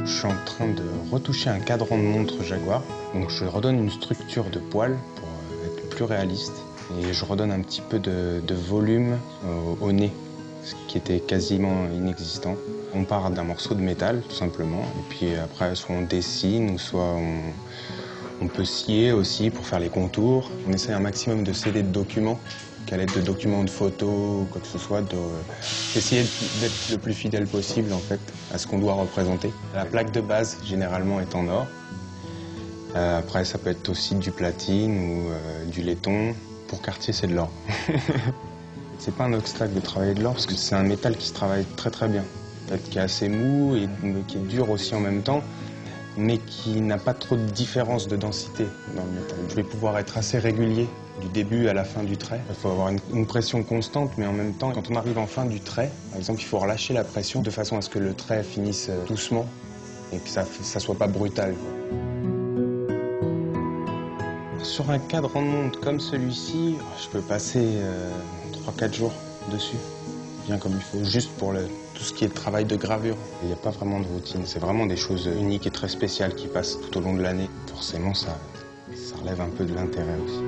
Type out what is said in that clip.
Je suis en train de retoucher un cadran de montre Jaguar. Donc je redonne une structure de poil pour être plus réaliste. Et je redonne un petit peu de volume au nez, ce qui était quasiment inexistant. On part d'un morceau de métal, tout simplement. Et puis après, soit on dessine, ou soit on peut scier aussi pour faire les contours. On essaie un maximum de sceller de documents, qu'à l'aide de documents de photos ou quoi que ce soit, d'essayer d'être le plus fidèle possible en fait à ce qu'on doit représenter. La plaque de base généralement est en or. Après ça peut être aussi du platine ou du laiton. Pour Cartier c'est de l'or. C'est pas un obstacle de travailler de l'or parce que c'est un métal qui se travaille très très bien. En fait, qui est assez mou et qui est dur aussi en même temps, mais qui n'a pas trop de différence de densité dans le métal. Je vais pouvoir être assez régulier du début à la fin du trait. Il faut avoir une pression constante, mais en même temps, quand on arrive en fin du trait, par exemple, il faut relâcher la pression de façon à ce que le trait finisse doucement et que ça soit pas brutal, quoi. Sur un cadran de montre comme celui-ci, je peux passer 3-4 jours dessus, bien comme il faut, juste pour tout ce qui est travail de gravure. Il n'y a pas vraiment de routine, c'est vraiment des choses uniques et très spéciales qui passent tout au long de l'année. Forcément, ça relève un peu de l'intérêt aussi.